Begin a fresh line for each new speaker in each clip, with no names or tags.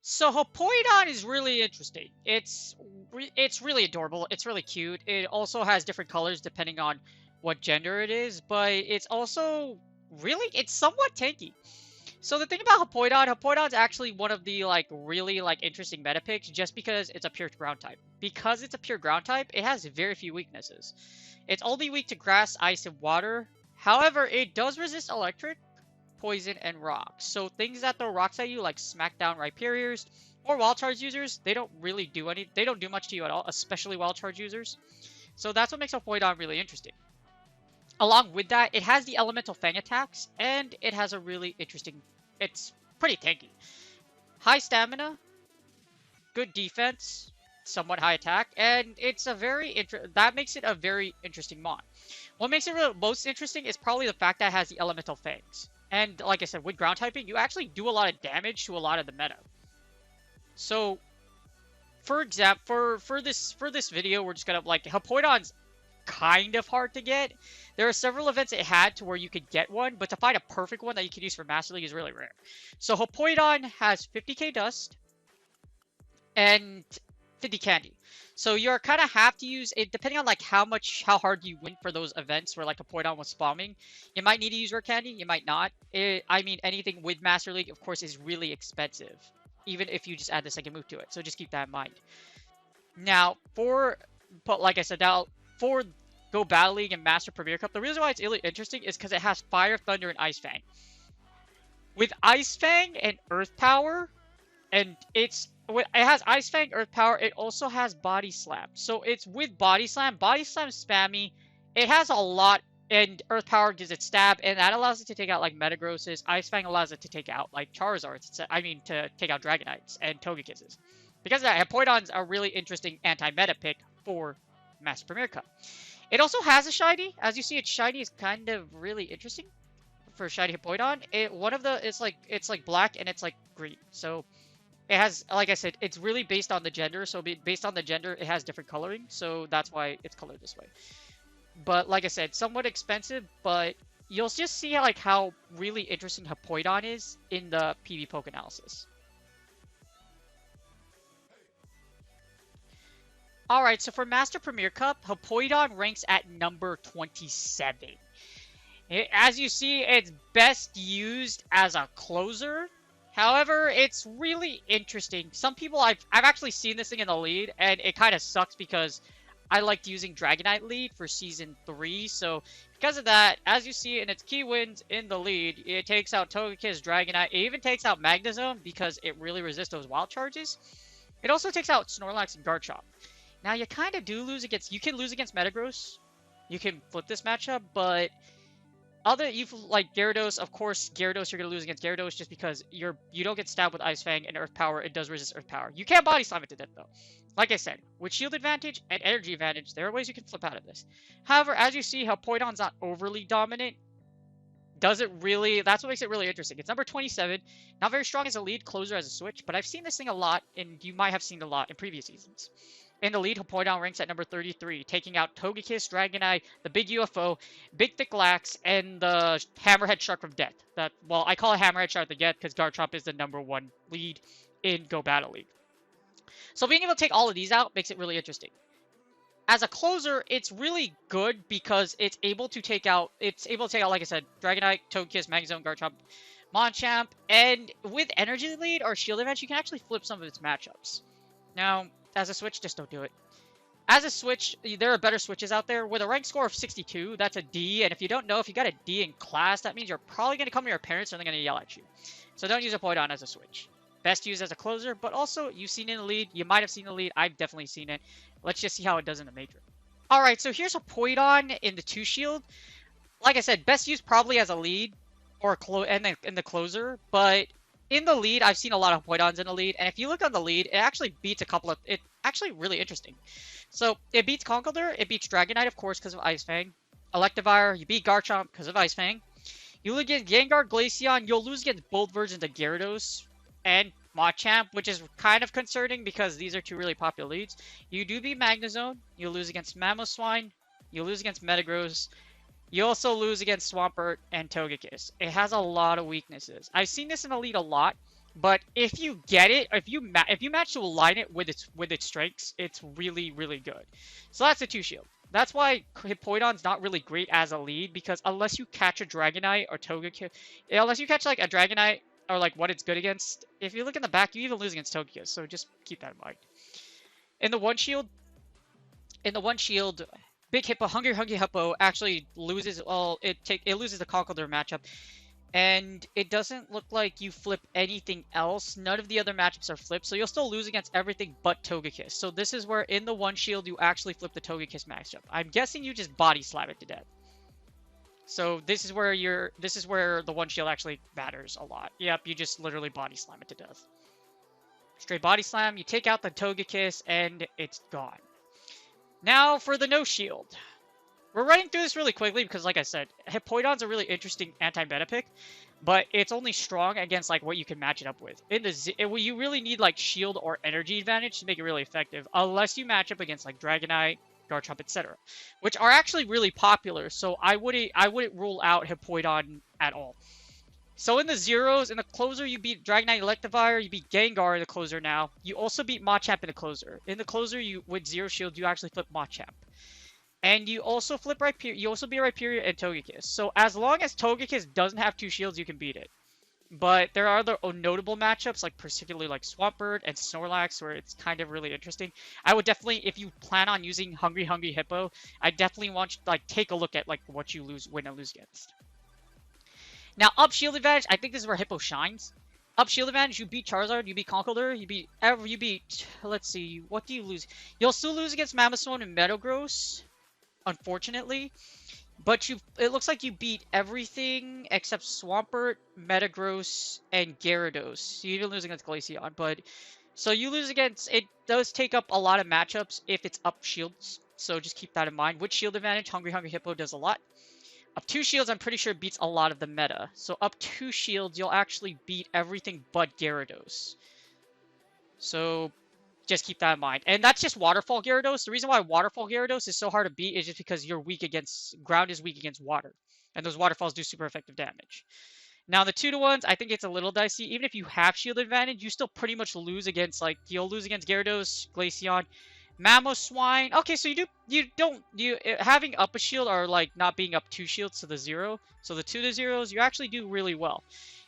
So Hippowdon is really interesting. It's really adorable. It's really cute. It also has different colors depending on what gender it is, but it's also it's somewhat tanky. So the thing about Hippowdon's actually one of the really interesting meta picks just because it's a pure ground type. Because it's a pure ground type, it has very few weaknesses. It's only weak to grass, ice, and water. However, it does resist electric, poison, and rocks. So things that throw rocks at you, like Smackdown Rhyperiors or Wild Charge users, they don't really do they don't do much to you at all, especially Wild Charge users. So that's what makes Hippowdon really interesting. Along with that, it has the Elemental Fang attacks, and it has a really interesting... It's pretty tanky. High stamina, good defense, somewhat high attack, and it's a that makes it a very interesting mon. What makes it most interesting is probably the fact that it has the Elemental Fangs. And like I said, with ground typing, you actually do a lot of damage to a lot of the meta. So, for example, for this video, we're just gonna Hippowdon's kind of hard to get. There are several events it had to where you could get one, but to find a perfect one that you could use for Master League is really rare. So Hippowdon has 50k dust and 50 candy. So you're kind of have to use it depending on how hard you win for those events where Hippowdon was spamming. You might need to use rare candy, you might not. I mean, anything with Master League, of course, is really expensive, even if you just add the second move to it. So just keep that in mind. Now, like I said, for Go Battle League and Master Premier Cup, the reason why it's really interesting is because it has Fire, Thunder, and Ice Fang. With Ice Fang and Earth Power, and it has Ice Fang, Earth Power, it also has Body Slam. So it's with Body Slam. Body Slam is spammy. It has a lot, and Earth Power gives it stab, and that allows it to take out Metagrosses. Ice Fang allows it to take out Charizards. To take out Dragonites and Togekisses. Because of that, Hippowdon's a really interesting anti-meta pick for Master Premier Cup. It also has a shiny. As you see, its shiny is kind of really interesting for shiny Hippowdon. It's like black and it's like green. So it has, like I said, it's really based on the gender. So based on the gender, it has different coloring. So that's why it's colored this way. But like I said, somewhat expensive, but you'll just see how really interesting Hippowdon is in the PV poke analysis. Alright, so for Master Premier Cup, Hippowdon ranks at number 27. As you see, it's best used as a closer. However, it's really interesting. Some people, I've actually seen this thing in the lead, and it kind of sucks because I liked using Dragonite lead for Season 3. So, because of that, as you see in its key wins in the lead, it takes out Togekiss, Dragonite. It even takes out Magnezone because it really resists those wild charges. It also takes out Snorlax and Garchomp. Now, you kind of do lose against... You can lose against Metagross. You can flip this matchup, but... Gyarados, of course, Gyarados, you're going to lose against Gyarados just because you don't get stabbed with Ice Fang and Earth Power. It does resist Earth Power. You can't Body Slam it to death, though. Like I said, with Shield Advantage and Energy Advantage, there are ways you can flip out of this. However, as you see, Hippowdon's not overly dominant. That's what makes it really interesting. It's number 27. Not very strong as a lead, closer as a switch, but I've seen this thing a lot, and you might have seen it a lot in previous seasons. In the lead, Hippowdon ranks at number 33, taking out Togekiss, Dragonite, the Big UFO, Big Thick Lax, and the Hammerhead Shark from Death. I call it Hammerhead Shark of Death because Garchomp is the number 1 lead in Go Battle League. So being able to take all of these out makes it really interesting. As a closer, it's really good because it's able to take out, like I said, Dragonite, Togekiss, Magnezone, Garchomp, Machamp, and with Energy Lead or Shield Advantage, you can actually flip some of its matchups. Now, as a switch, just don't do it. As a switch, there are better switches out there. With a rank score of 62, that's a D. And if you don't know, if you got a D in class, that means you're probably going to come to your parents and they're going to yell at you. So don't use Hippowdon as a switch. Best used as a closer, but also you've seen it in the lead. You might have seen the lead. I've definitely seen it. Let's just see how it does in the major. Alright, so here's Hippowdon in the 2 shield. Like I said, best used probably as a lead. or and then in the closer. But in the lead, I've seen a lot of Hippowdons in the lead, and if you look on the lead, it actually beats a couple of it. Actually, really interesting. So it beats Conkeldurr, it beats Dragonite, of course, because of Ice Fang. Electivire, you beat Garchomp because of Ice Fang. You lose against Gengar, Glaceon, you'll lose against both versions of Gyarados and Machamp, which is kind of concerning because these are two really popular leads. You do beat Magnezone, you lose against Mamoswine, you lose against Metagross, you also lose against Swampert and Togekiss. It has a lot of weaknesses. I've seen this in Elite a lot, but if you get it, if you match to align it with its strengths, it's really good. So that's the 2 shield. That's why Hippowdon's not really great as a lead, because unless you catch a Dragonite or Togekiss, unless you catch like a Dragonite or like what it's good against, if you look in the back, you even lose against Togekiss. So just keep that in mind. In the 1 shield, Big Hippo, Hungry Hippo actually loses. Well, it loses the Conkeldurr matchup, and it doesn't look like you flip anything else. None of the other matchups are flipped, so you'll still lose against everything but Togekiss. So this is where in the 1 shield you actually flip the Togekiss matchup. I'm guessing you just body slam it to death. So this is where the 1 shield actually matters a lot. Yep, you just literally body slam it to death. Straight body slam. You take out the Togekiss, and it's gone. Now for the no shield. We're running through this really quickly because, like I said, Hippowdon's a really interesting anti-meta pick, but it's only strong against like what you can match it up with. You really need like shield or energy advantage to make it really effective, unless you match up against like Dragonite, Garchomp, etc., which are actually really popular. So I wouldn't rule out Hippowdon at all. So in the zeros, in the closer, you beat Dragonite, Electivire, you beat Gengar in the closer now. You also beat Machamp in the closer. In the closer, with 0 shield, you actually flip Machamp. And you also flip Rhyperior, you also beat Rhyperior and Togekiss. So as long as Togekiss doesn't have 2 shields, you can beat it. But there are other notable matchups, like particularly like Swampert and Snorlax, where it's kind of really interesting. I would definitely, if you plan on using Hungry Hippo, I definitely want you to like take a look at like what you win and lose against. Now, up shield advantage, I think this is where Hippo shines. Up shield advantage, you beat Charizard, you beat Conkeldurr, you beat, let's see, what do you lose? You'll still lose against Mamoswine and Metagross, unfortunately. But it looks like you beat everything except Swampert, Metagross, and Gyarados. You even lose against Glaceon, but... So you lose against... It does take up a lot of matchups if it's up shields, so just keep that in mind. With shield advantage, Hungry Hippo does a lot. Up 2 shields, I'm pretty sure beats a lot of the meta. So up 2 shields, you'll actually beat everything but Gyarados. So just keep that in mind. And that's just Waterfall Gyarados. The reason why Waterfall Gyarados is so hard to beat is just because ground is weak against water. And those waterfalls do super effective damage. Now the 2-to-1s, I think it's a little dicey. Even if you have shield advantage, you still pretty much lose against, like, you'll lose against Gyarados, Glaceon, Mamoswine. Okay, so having up a shield or like not being up 2 shields to the 0. So the 2-to-0s, you actually do really well.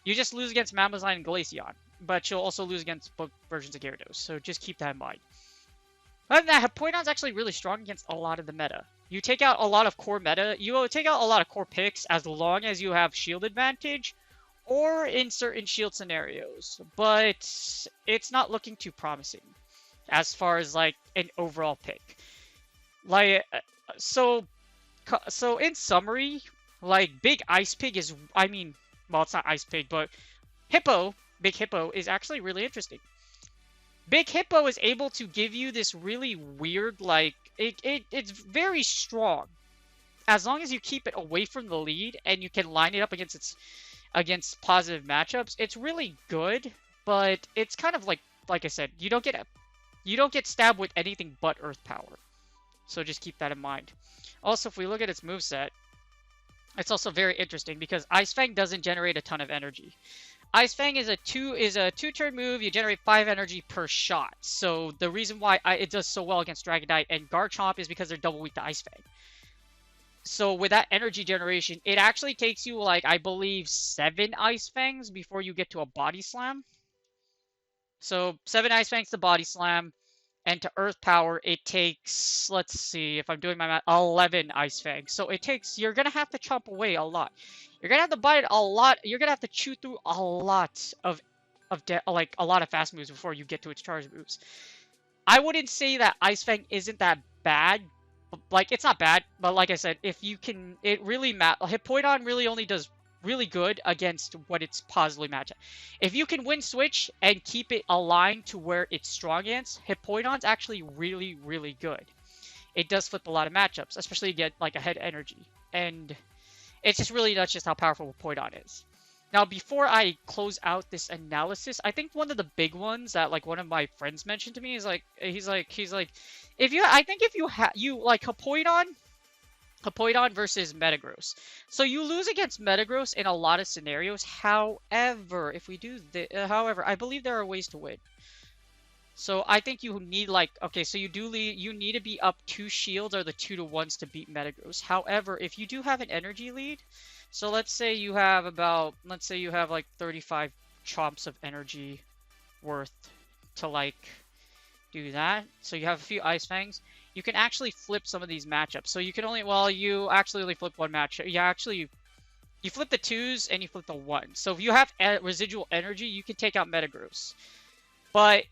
You just lose against Mamoswine and Glaceon, but you'll also lose against both versions of Gyarados. So just keep that in mind. Other than that, Hippowdon's actually really strong against a lot of the meta. You take out a lot of core meta. You take out a lot of core picks as long as you have shield advantage or in certain shield scenarios. But it's not looking too promising as far as like an overall pick. Like so in summary, like Big Ice Pig is, I mean, well, it's not Ice Pig, but Big Hippo is actually really interesting. Big Hippo is able to give you this really weird, like, it's very strong. As long as you keep it away from the lead and you can line it up against positive matchups, it's really good, but it's kind of like I said, you don't get stabbed with anything but Earth Power. So just keep that in mind. Also, if we look at its moveset, it's also very interesting because Ice Fang doesn't generate a ton of energy. Ice Fang is a 2-turn move. You generate 5 energy per shot. So the reason why it does so well against Dragonite and Garchomp is because they're double weak to Ice Fang. So with that energy generation, it actually takes you, like, I believe 7 Ice Fangs before you get to a Body Slam. So 7 Ice Fangs to Body Slam. And to Earth Power, it takes, let's see, if I'm doing my math, 11 Ice Fangs. So you're going to have to chomp away a lot. You're going to have to bite a lot. You're going to have to chew through a lot of fast moves before you get to its charge moves. I wouldn't say that Ice Fang isn't that bad. Like, it's not bad, but like I said, if you can, it really matters. Hippowdon really only does really good against what it's positively matched at. If you can win switch and keep it aligned to where it's strong against, Hippowdon's actually really, really good. It does flip a lot of matchups, especially to get like ahead energy. And it's just really that's just how powerful Hippowdon is. Now, before I close out this analysis, I think one of the big ones that like one of my friends mentioned to me is like he's like if you I think if you like Hippowdon versus Metagross. So you lose against Metagross in a lot of scenarios. However, if we do however, I believe there are ways to win. So I think you need like okay, so you need to be up 2 shields or the 2 to 1s to beat Metagross. However, if you do have an energy lead, so let's say you have like 35 chomps of energy worth to like do that. So you have a few Ice Fangs. You can actually flip some of these matchups. So you can only, well, you actually only flip one matchup. Yeah, actually, you flip the 2s and you flip the 1s. So if you have residual energy, you can take out Metagross. But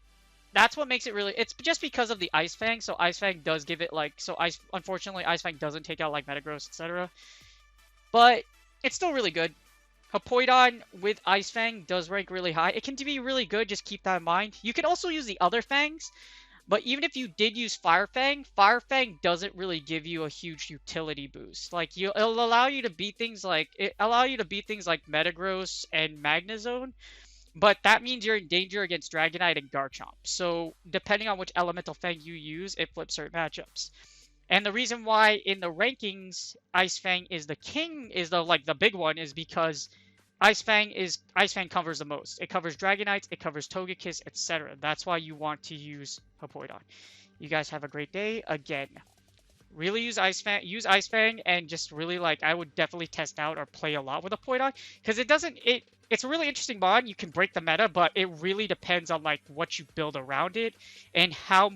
that's what makes it really, it's just because of the Ice Fang. So Ice Fang does give it like, unfortunately, Ice Fang doesn't take out like Metagross, etc. But it's still really good. Hippowdon with Ice Fang does rank really high. It can be really good, just keep that in mind. You can also use the other Fangs. But even if you did use Fire Fang doesn't really give you a huge utility boost. Like it'll allow you to beat things like Metagross and Magnezone, but that means you're in danger against Dragonite and Garchomp. So depending on which Elemental Fang you use, it flips certain matchups. And the reason why in the rankings Ice Fang is the king, is the big one, is because Ice Fang covers the most. It covers Dragonites, it covers Togekiss, etc. That's why you want to use Hippowdon. You guys have a great day. Again, really use Ice Fang, and just really like I would definitely test out or play a lot with Hippowdon because it's a really interesting mod. You can break the meta, but it really depends on like what you build around it and how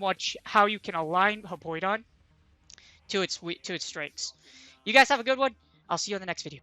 you can align Hippowdon to its strengths. You guys have a good one. I'll see you on the next video.